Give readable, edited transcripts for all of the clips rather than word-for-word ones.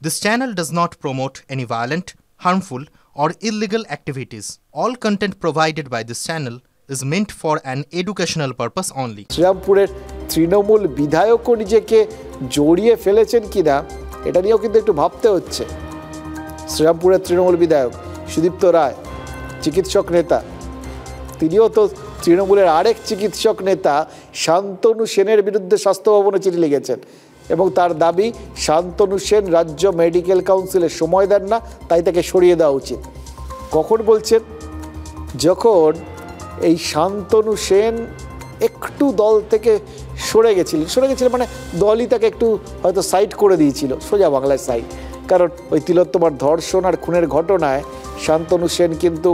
This channel does not promote any violent, harmful, or illegal activities. All content provided by this channel is meant for an educational purpose only. শ্রীরামপুরের Trinamool বিধায়কও নিজেকে জড়িয়ে ফেলেছেন কিনা এটা নিয়েও কিন্তু একটু ভাবতে হচ্ছে। শ্রীরামপুরের তৃণমূল বিধায়ক সুদীপ্ত রায়, চিকিৎসক নেতা, তিনিও তো তৃণমূলের আরেক চিকিৎসক নেতা শান্তনু সেনের বিরুদ্ধে স্বাস্থ্য ভবনে চিঠি লিখেছেন এবং তার দাবি শান্তনু সেন রাজ্য মেডিকেল কাউন্সিলে সময় দেন না, তাই তাকে সরিয়ে দেওয়া উচিত। কখন বলছেন? যখন এই শান্তনু সেন একটু দল থেকে সরে গেছিলেন মানে দলই তাকে একটু হয়তো সাইড করে দিয়েছিল, সোজা বাংলায় সাইড। কারণ ওই তিলোত্তমার ধর্ষণ আর খুনের ঘটনায় শান্তনু সেন কিন্তু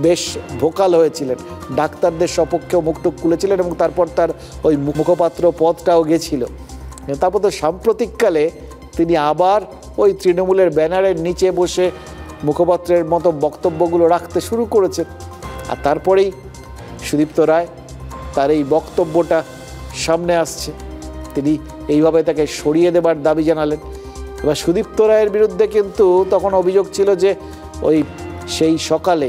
বেশ ভোকাল হয়েছিলেন, ডাক্তারদের সপক্ষেও মুখটুক খুলেছিলেন এবং তারপর তার ওই মুখপাত্র পদটাও গেছিল। তারপর তো সাম্প্রতিককালে তিনি আবার ওই তৃণমূলের ব্যানারের নিচে বসে মুখপাত্রের মতো বক্তব্যগুলো রাখতে শুরু করেছেন। আর তারপরেই সুদীপ্ত রায় তার এই বক্তব্যটা সামনে আসছে, তিনি এইভাবে তাকে সরিয়ে দেবার দাবি জানালেন। এবার সুদীপ্ত রায়ের বিরুদ্ধে কিন্তু তখন অভিযোগ ছিল যে ওই সেই সকালে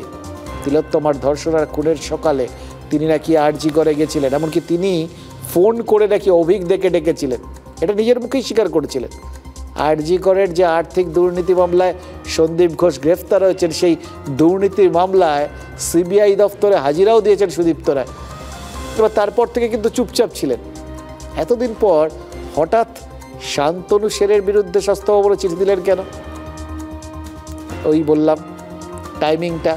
তিলোত্তমার ধর্ষণ আর খুনের সকালে তিনি নাকি আরজি করে গেছিলেন, এমনকি তিনি ফোন করে নাকি অভিজ্ঞকে ডেকেছিলেন, এটা নিজের মুখেই স্বীকার করেছিলেন। আরজি করের যে আর্থিক দুর্নীতি মামলায় সন্দীপ ঘোষ গ্রেফতার হয়েছেন, সেই দুর্নীতির মামলায় সিবিআই দফতরে হাজিরাও দিয়েছেন সুদীপ্ত রায়। এবার তারপর থেকে কিন্তু চুপচাপ ছিলেন। এতদিন পর হঠাৎ শান্তনু সেনের বিরুদ্ধে স্বাস্থ্য ভবনে চিঠি দিলেন কেন? ওই বললাম টাইমিংটা,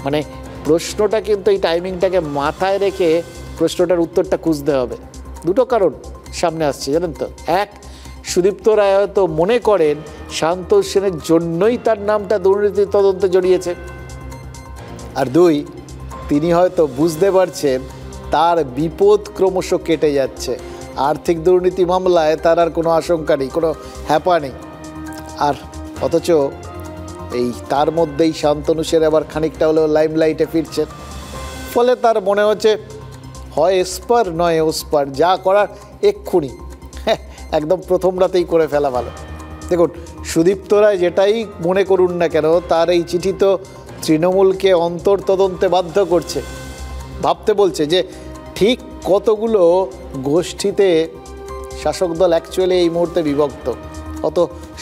মানে প্রশ্নটা কিন্তু এই টাইমিংটাকে মাথায় রেখে প্রশ্নটার উত্তরটা খুঁজতে হবে। দুটো কারণ সামনে আসছে জানেন তো। এক, সুদীপ্ত রায় হয়তো মনে করেন শান্তনু সেনের জন্যই তার নামটা দুর্নীতি তদন্তে জড়িয়েছে। আর দুই, তিনি হয়তো বুঝতে পারছেন তার বিপদ ক্রমশ কেটে যাচ্ছে, আর্থিক দুর্নীতি মামলায় তার আর কোনো আশঙ্কা নেই, কোনো হ্যাপা নেই। আর অথচ এই তার মধ্যেই শান্তনু সেন আবার খানিকটা হলেও লাইমলাইটে ফিরছেন। ফলে তার মনে হচ্ছে হয় এসপার নয় ওসপার, যা করার এক্ষুনি একদম প্রথম রাতেই করে ফেলা ভালো। দেখুন, সুদীপ্ত রায় যেটাই মনে করুন না কেন, তার এই চিঠি তো তৃণমূলকে অন্তর্তদন্তে বাধ্য করছে, ভাবতে বলছে যে ঠিক কতগুলো গোষ্ঠীতে শাসক দল অ্যাকচুয়ালি এই মুহূর্তে বিভক্ত। অত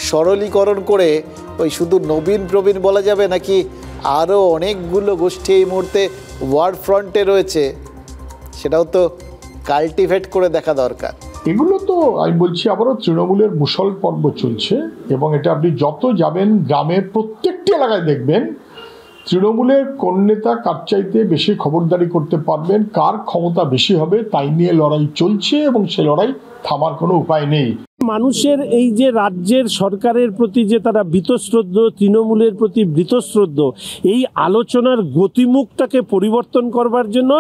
সরলীকরণ করে ওই শুধু নবীন প্রবীণ বলা যাবে নাকি আরও অনেকগুলো গোষ্ঠী এই মুহূর্তে ওয়ার ফ্রন্টে রয়েছে, সেটাও তো কাল্টিভেট করে দেখা দরকার। এগুলো তো আমি বলছি আবারও তৃণমূলের মুসল পর্ব চলছে এবং এটা আপনি যত যাবেন গ্রামের প্রত্যেকটি এলাকায় দেখবেন তৃণমূলের কোন নেতা কার চাইতে বেশি খবরদারি করতে পারবেন, কার ক্ষমতা বেশি হবে তাই নিয়ে লড়াই চলছে এবং সে লড়াই থামার কোনো উপায় নেই। মানুষের এই যে রাজ্যের সরকারের প্রতি যে তারা বীতশ্রদ্ধ, তৃণমূলের প্রতি বীতশ্রদ্ধ, এই আলোচনার গতিমুখটাকে পরিবর্তন করবার জন্য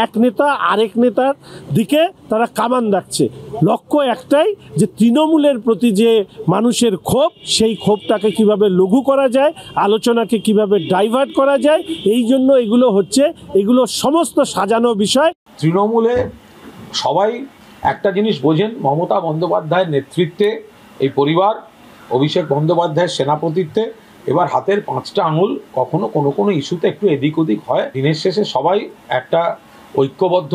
এক নেতা আরেক নেতার দিকে তারা কামান দাগছে। লক্ষ্য একটাই যে তৃণমূলের প্রতি যে মানুষের ক্ষোভ, সেই ক্ষোভটাকে কিভাবে লঘু করা যায়, আলোচনাকে কিভাবে ডাইভার্ট করা যায়, এই জন্য এগুলো হচ্ছে, এগুলো সমস্ত সাজানো বিষয়। তৃণমূলে সবাই একটা জিনিস বোঝেন, মমতা বন্দ্যোপাধ্যায়ের নেতৃত্বে এই পরিবার, অভিষেক বন্দ্যোপাধ্যায়ের সেনাপতিত্বে এবার হাতের পাঁচটা আঙুল কখনো কোনো কোনো ইস্যুতে একটু এদিক ওদিক হয়, দিনের শেষে সবাই একটা ঐক্যবদ্ধ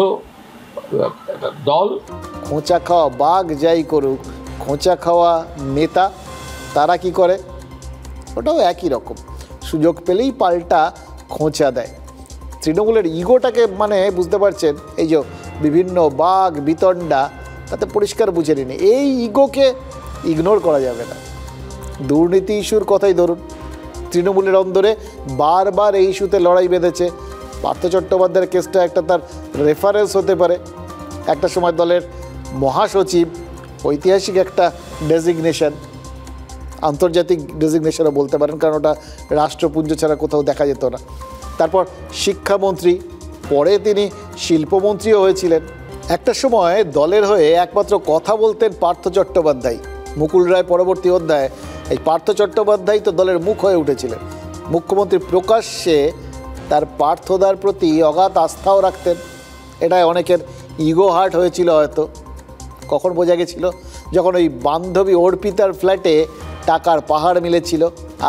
দল। খোঁচা খাওয়া বাঘ যাই করুক, খোঁচা খাওয়া নেতা তারা কি করে, ওটাও একই রকম, সুযোগ পেলেই পাল্টা খোঁচা দেয়। তৃণমূলের ইগোটাকে মানে বুঝতে পারছেন, এই যে বিভিন্ন বাঘ বিতণ্ডা, তাতে পরিষ্কার বুঝে নিন এই ইগোকে ইগনোর করা যাবে না। দুর্নীতি ইস্যুর কথাই ধরুন, তৃণমূলের অন্দরে বারবার এই ইস্যুতে লড়াই বেঁধেছে। পার্থ চট্টোপাধ্যায়ের কেসটা একটা তার রেফারেন্স হতে পারে। একটা সময় দলের মহাসচিব, ঐতিহাসিক একটা ডেজিগনেশন, আন্তর্জাতিক ডেজিগনেশনও বলতে পারেন, কারণ ওটা রাষ্ট্রপুঞ্জ ছাড়া কোথাও দেখা যেত না। তারপর শিক্ষামন্ত্রী, পরে তিনি শিল্পমন্ত্রীও হয়েছিলেন। একটা সময় দলের হয়ে একমাত্র কথা বলতেন পার্থ চট্টোপাধ্যায়। মুকুল রায় পরবর্তী অধ্যায়ে এই পার্থ চট্টোপাধ্যায় তো দলের মুখ হয়ে উঠেছিলেন। মুখ্যমন্ত্রী প্রকাশ্যে তার পার্থদার প্রতি অগাধ আস্থাও রাখতেন। এটাই অনেকের ইগো হার্ট হয়েছিল হয়তো। কখন বোঝা গেছিল? যখন ওই বান্ধবী অর্পিতার ফ্ল্যাটে টাকার পাহাড় মিলেছিল।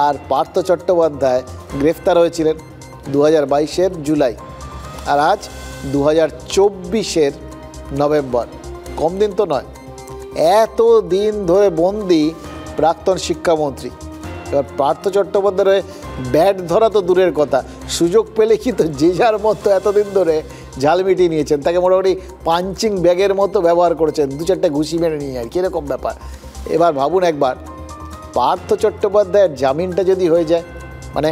আর পার্থ চট্টোপাধ্যায় গ্রেফতার হয়েছিলেন 2022-এর জুলাই, আর আজ 2024-এর নভেম্বর। কম দিন তো নয়, এত দিন ধরে বন্দি প্রাক্তন শিক্ষামন্ত্রী। এবার পার্থ চট্টোপাধ্যায়ের ব্যাট ধরা তো দূরের কথা, সুযোগ পেলে কিন্তু যে যার মতো এতদিন ধরে ঝাল মিটিয়ে নিয়েছেন, তাকে মোটামুটি পাঞ্চিং ব্যাগের মতো ব্যবহার করেছেন, 2-4টা ঘুষি মেরে নিয়ে আর কি, এরকম ব্যাপার। এবার ভাবুন একবার, পার্থ চট্টোপাধ্যায়ের জামিনটা যদি হয়ে যায়, মানে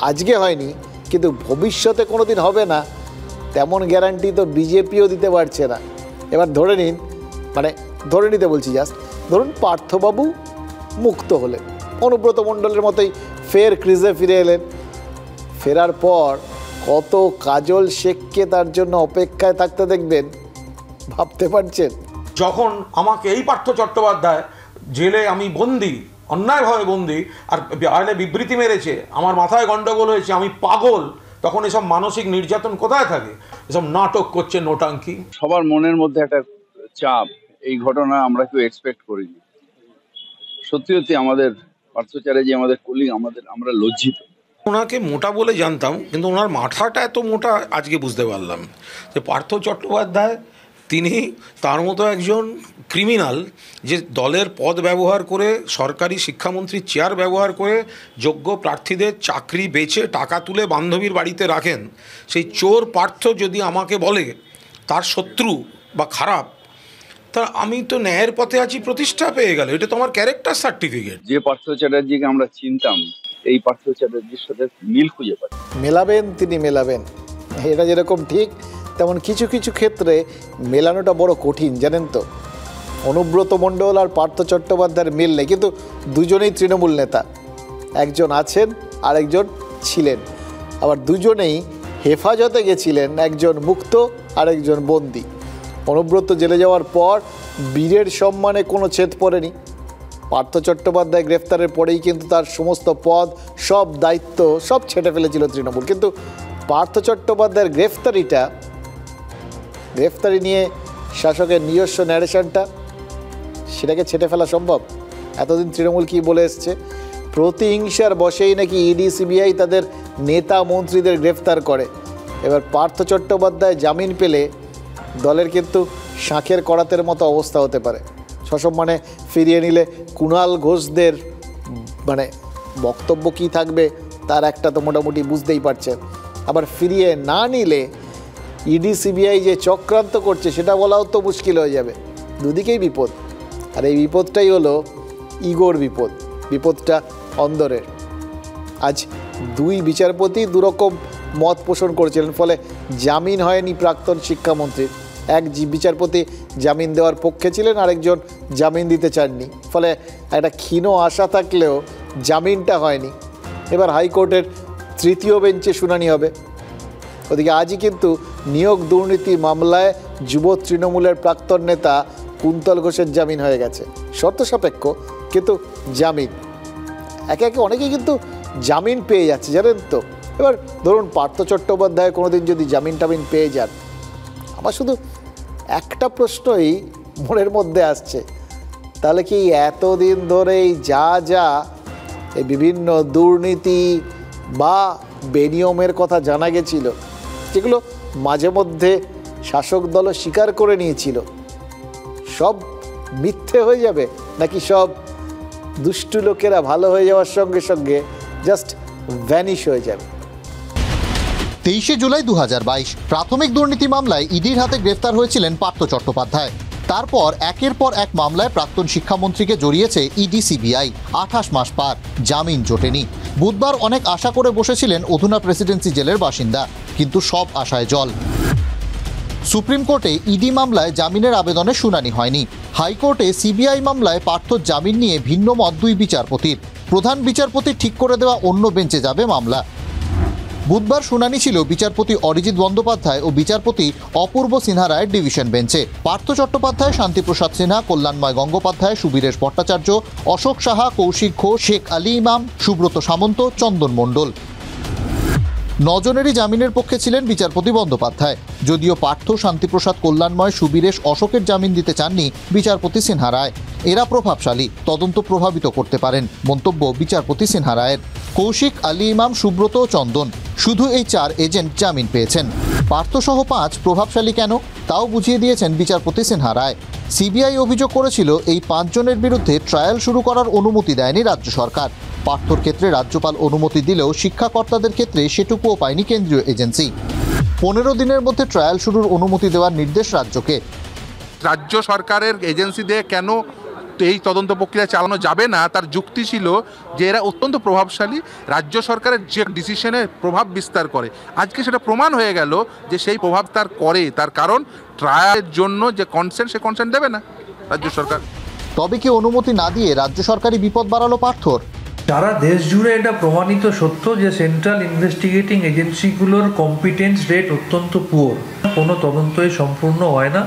আজকে হয়নি কিন্তু ভবিষ্যতে কোনো দিন হবে না, তেমন গ্যারান্টি তো বিজেপিও দিতে পারছে না। এবার ধরে নিন, মানে ধরে নিতে বলছি জাস্ট, ধরুন পার্থবাবু মুক্ত হলেন, অনুব্রত মণ্ডলের মতোই ফের ক্রিজে ফিরে এলেন। ফেরার পর কত কাজল শেখকে তার জন্য অপেক্ষায় থাকতে দেখবেন, ভাবতে পারছেন? যখন আমাকে এই পার্থ চট্টোপাধ্যায় জেলে আমি বন্দি, অন্যায়ভাবে বন্দি, আর আইলে বিবৃতি মেরেছে, আমার মাথায় গন্ডগোল হয়েছে, আমি পাগল, তখন এসব মানসিক নির্যাতন কোথায় থাকে? এসব নাটক করছে নোটাঙ্কি। সবার মনের মধ্যে একটা চাপ, এই ঘটনা আমরা কেউ এক্সপেক্ট করিনি। সত্যি সত্যি আমাদের পার্থ চ্যাটার্জি আমাদের কলিগ, আমরা লজ্জিত। ওনাকে মোটা বলে জানতাম, কিন্তু ওনার মাথাটা এত মোটা আজকে বুঝতে পারলাম যে পার্থ চট্টোপাধ্যায় তিনি তার মতো একজন ক্রিমিনাল, যে দলের পদ ব্যবহার করে, সরকারি শিক্ষামন্ত্রীর চেয়ার ব্যবহার করে যোগ্য প্রার্থীদের চাকরি বেচে টাকা তুলে বান্ধবীর বাড়িতে রাখেন। সেই চোর পার্থ যদি আমাকে বলে তার শত্রু বা খারাপ, তা আমি তো ন্যায়ের পথে আছি, প্রতিষ্ঠা পেয়ে গেল, এটা তো আমার ক্যারেক্টার সার্টিফিকেট। যে পার্থ চ্যাটার্জিকে আমরা চিনতাম, এই পার্থ চ্যাটার্জির সাথে মিল খুঁজে পাই। মেলাবেন তিনি, মেলাবেন, এটা যেরকম ঠিক তেমন কিছু কিছু ক্ষেত্রে মেলানোটা বড় কঠিন, জানেন তো। অনুব্রত মণ্ডল আর পার্থ চট্টোপাধ্যায়ের মিল নেই, কিন্তু দুজনেই তৃণমূল নেতা, একজন আছেন আর একজন ছিলেন, আবার দুজনেই হেফাজতে গেছিলেন, একজন মুক্ত আর একজন বন্দি। অনুব্রত জেলে যাওয়ার পর বীরের সম্মানে কোনো ছেদ পড়েনি। পার্থ চট্টোপাধ্যায় গ্রেফতারের পরেই কিন্তু তার সমস্ত পদ, সব দায়িত্ব সব ছেটে ফেলেছিল তৃণমূল। কিন্তু পার্থ চট্টোপাধ্যায়ের গ্রেফতারি নিয়ে শাসকের নিজস্ব ন্যারেশনটা, সেটাকে ছেটে ফেলা সম্ভব? এতদিন তৃণমূল কি বলে এসছে? প্রতিহিংসার বশেই নাকি ইডি সিবিআই তাদের নেতা মন্ত্রীদের গ্রেফতার করে। এবার পার্থ চট্টোপাধ্যায় জামিন পেলে দলের কিন্তু শাঁখের করাতের মতো অবস্থা হতে পারে। সসম্মানে ফিরিয়ে নিলে কুণাল ঘোষদের মানে বক্তব্য কী থাকবে তার একটা তো মোটামুটি বুঝতেই পারছেন। আবার ফিরিয়ে না নিলে ইডি সিবিআই যে চক্রান্ত করছে সেটা বলাও তো মুশকিল হয়ে যাবে। দুদিকেই বিপদ, আর এই বিপদটাই হলো ইগোর বিপদ, বিপদটা অন্দরের। আজ দুই বিচারপতি দুরকম মত পোষণ করেছিলেন, ফলে জামিন হয়নি প্রাক্তন শিক্ষামন্ত্রীর। এক বিচারপতি জামিন দেওয়ার পক্ষে ছিলেন, আরেকজন জামিন দিতে চাননি, ফলে একটা ক্ষীণ আশা থাকলেও জামিনটা হয়নি। এবার হাইকোর্টের তৃতীয় বেঞ্চে শুনানি হবে। ওদিকে আজই কিন্তু নিয়োগ দুর্নীতি মামলায় যুব তৃণমূলের প্রাক্তন নেতা কুন্তল ঘোষের জামিন হয়ে গেছে, শর্ত সাপেক্ষ কিন্তু জামিন। একে একে অনেকেই কিন্তু জামিন পেয়ে যাচ্ছে, জানেন তো। এবার ধরুন পার্থ চট্টোপাধ্যায় কোনোদিন যদি জামিন টামিন পেয়ে যান, আমার শুধু একটা প্রশ্নই মনের মধ্যে আসছে, তাহলে কি এতদিন ধরেই যা এই বিভিন্ন দুর্নীতি বা বেনিয়মের কথা জানা গেছিল, যেগুলো মাঝে মধ্যে শাসক দলও স্বীকার করে নিয়েছিল, সব মিথ্যে হয়ে যাবে, নাকি সব দুষ্টু লোকেরা ভালো হয়ে যাওয়ার সঙ্গে সঙ্গে জাস্ট ভ্যানিশ হয়ে যাবে? 23 জুলাই 2022 প্রাথমিক দুর্নীতি মামলায় ইডির হাতে গ্রেফতার হয়েছিলেন পার্থ চট্টোপাধ্যায়। তারপর একের পর এক মামলায় প্রাক্তন শিক্ষামন্ত্রীকে জড়িয়েছে ইডি সিবিআই। 28 মাস পার, জামিন জোটেনি। বুধবার অনেক আশা করে বসেছিলেন অধুনা প্রেসিডেন্সি জেলের বাসিন্দা, কিন্তু সব আশায় জল। সুপ্রিম কোর্টে ইডি মামলায় জামিনের আবেদনে শুনানি হয়নি। হাইকোর্টে সিবিআই মামলায় পার্থর জামিন নিয়ে ভিন্ন মত দুই বিচারপতির। প্রধান বিচারপতি ঠিক করে দেওয়া অন্য বেঞ্চে যাবে মামলা। বুধবার শুনানি ছিল বিচারপতি অরিজিৎ বন্দ্যোপাধ্যায় ও বিচারপতি অপূর্ব সিনহা রায়ের ডিভিশন বেঞ্চে। পার্থ চট্টোপাধ্যায়, শান্তিপ্রসাদ সিনহা, কল্যাণময় গঙ্গোপাধ্যায়, সুবীরেশ ভট্টাচার্য, অশোক সাহা, কৌশিক ঘোষ, শেখ আলী ইমাম, সুব্রত সামন্ত, চন্দন মণ্ডল। 9 জনেরই জামিনের পক্ষে ছিলেন বিচারপতি বন্দ্যোপাধ্যায়। যদিও পার্থ, শান্তিপ্রসাদ, কল্যাণময়, সুবীরেশ, অশোকের জামিন দিতে চাননি বিচারপতি সিনহা রায়। এরা প্রভাবশালী, তদন্ত প্রভাবিত করতে পারেন, মন্তব্য বিচারপতি সিনহা রায়ের। কৌশিক, আলী ইমাম, সুব্রত ও চন্দন, শুধু এই 4 এজেন্ট জামিন পেয়েছেন। পার্থসহ 5 প্রভাবশালী কেন, তাও বুঝিয়ে দিয়েছেন বিচারপতি সিনহা রায়। সিবিআই অভিযোগ করেছিল এই 5 জনের বিরুদ্ধে ট্রায়াল শুরু করার অনুমতি দেয়নি রাজ্য সরকার। পার্থর ক্ষেত্রে রাজ্যপাল অনুমতি দিলেও শিক্ষাকর্তাদের ক্ষেত্রে সেটুকুও পায়নি কেন্দ্রীয় এজেন্সি। 15 দিনের মধ্যে ট্রায়াল শুরুর অনুমতি দেওয়ার নির্দেশ রাজ্যকে। রাজ্য সরকারের এজেন্সি দিয়ে কেন এই তদন্ত প্রক্রিয়া চালানো যাবে না, তার যুক্তি ছিল যে এরা অত্যন্ত প্রভাবশালী, রাজ্য সরকারের যে ডিসিশনে প্রভাব বিস্তার করে। আজকে সেটা প্রমাণ হয়ে গেল যে সেই প্রভাব তার করে, তার কারণ ট্রায়ালের জন্য যে কনসেন্ট, সে কনসেন্ট দেবে না রাজ্য সরকার। তবে কি অনুমতি না দিয়ে রাজ্য সরকারই বিপদ বাড়ালো পার্থর? সারা দেশ জুড়ে এটা প্রমাণিত সত্য যে সেন্ট্রাল ইনভেস্টিগেটিং এজেন্সিগুলোর কম্পিটেন্স রেট অত্যন্ত পুয়ার। কোনো তদন্তই সম্পূর্ণ হয় না।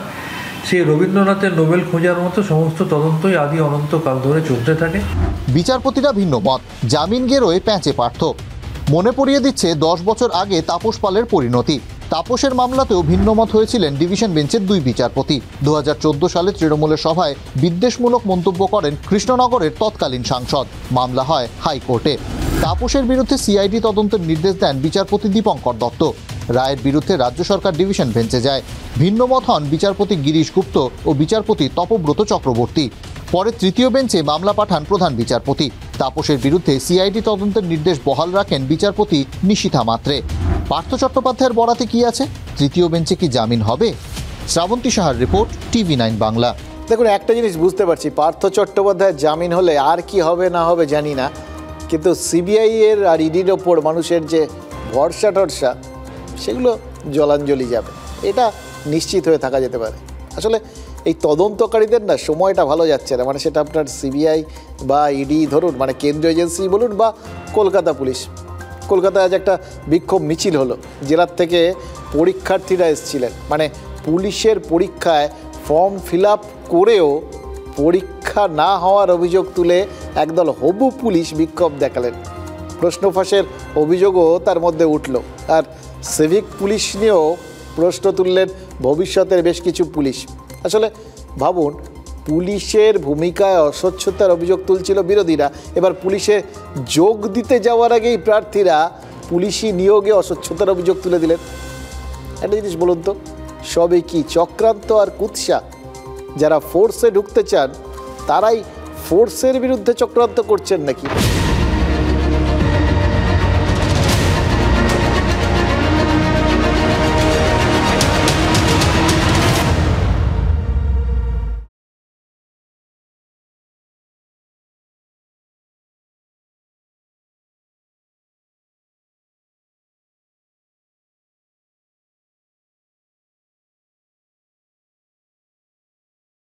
সেই রবীন্দ্রনাথের নোবেল খোঁজার মতো সমস্ত তদন্তই আদি অনন্তকাল ধরে চলতে থাকে। বিচারপতিরা ভিন্ন মত, জামিন গেরোয় প্যাঁচে পার্থ। মনে পড়িয়ে দিচ্ছে 10 বছর আগে তাপস পালের পরিণতি। তাপসের মামলাতেও ভিন্নমত হয়েছিলেন ডিভিশন বেঞ্চের 2 বিচারপতি। 2014 সালে তৃণমূলের সভায় বিদ্বেষমূলক মন্তব্য করেন কৃষ্ণনগরের তৎকালীন সাংসদ। মামলা হয় হাইকোর্টে। তাপসের বিরুদ্ধে সিআইডি তদন্তের নির্দেশ দেন বিচারপতি দীপঙ্কর দত্ত। রায়ের বিরুদ্ধে রাজ্য সরকার ডিভিশন বেঞ্চে যায়। ভিন্নমত হন বিচারপতি গিরিশ গুপ্ত ও বিচারপতি তপব্রত চক্রবর্তী। পরে 3য় বেঞ্চে মামলা পাঠান প্রধান বিচারপতি। তাপসের বিরুদ্ধে সিআইডি তদন্তের নির্দেশ বহাল রাখেন বিচারপতি নিশিথা মাত্রে। পার্থ চট্টোপাধ্যায়ের বরাতে কি আছে? 3য় বেঞ্চে কি জামিন হবে? শ্রাবন্তী সাহার রিপোর্ট, TV9 বাংলা। দেখুন, একটা জিনিস বুঝতে পারছি, পার্থ চট্টোপাধ্যায়ের জামিন হলে আর কি হবে না হবে জানি না, কিন্তু সিবিআই এর আর ইডির ওপর মানুষের যে ভরসা টরসা, সেগুলো জলাঞ্জলি যাবে, এটা নিশ্চিত হয়ে থাকা যেতে পারে। আসলে এই তদন্তকারীদের না সময়টা ভালো যাচ্ছে না, মানে সেটা আপনার সিবিআই বা ইডি ধরুন, মানে কেন্দ্রীয় এজেন্সি বলুন বা কলকাতা পুলিশ। কলকাতায় আজ একটা বিক্ষোভ মিছিল হলো, জেলার থেকে পরীক্ষার্থীরা এসেছিলেন, মানে পুলিশের পরীক্ষায় ফর্ম ফিল আপ করেও পরীক্ষা না হওয়ার অভিযোগ তুলে একদল হবু পুলিশ বিক্ষোভ দেখালেন। প্রশ্ন ফাঁসের অভিযোগও তার মধ্যে উঠল। আর সিভিক পুলিশ নিয়েও প্রশ্ন তুললেন ভবিষ্যতের বেশ কিছু পুলিশ। আসলে ভাবুন, পুলিশের ভূমিকায় অস্বচ্ছতার অভিযোগ তুলছিল বিরোধীরা, এবার পুলিশে যোগ দিতে যাওয়ার আগেই প্রার্থীরা পুলিশি নিয়োগে অস্বচ্ছতার অভিযোগ তুলে দিলেন। একটা জিনিস বলুন তো, সবই কি চক্রান্ত আর কুৎসা? যারা ফোর্সে ঢুকতে চান তারাই ফোর্সের বিরুদ্ধে চক্রান্ত করছেন নাকি?